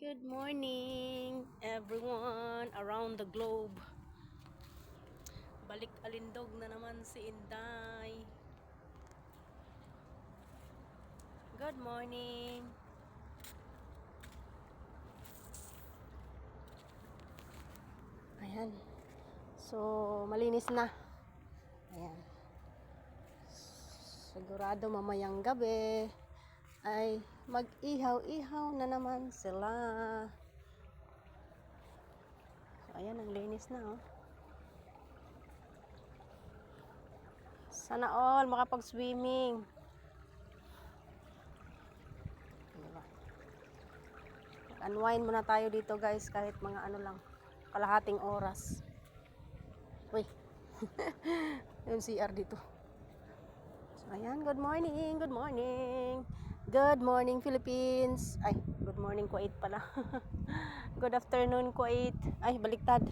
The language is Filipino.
Good morning, everyone around the globe. Balik alindog na naman si Inday. Good morning. Ayan. So, malinis na. Ayan. Sigurado mamayang gabi ay mag-ihaw-ihaw na naman sila. So, ayan, ang linis na, oh. Sana all makapag-swimming. Diba? Unwind muna tayo dito, guys, kahit mga ano lang, kalahating oras. Uy. Yung CR dito. So, ayan, good morning, good morning. Good morning, Philippines. Ay, good morning, Kuwait pala. Good afternoon, Kuwait. Ay, baliktad.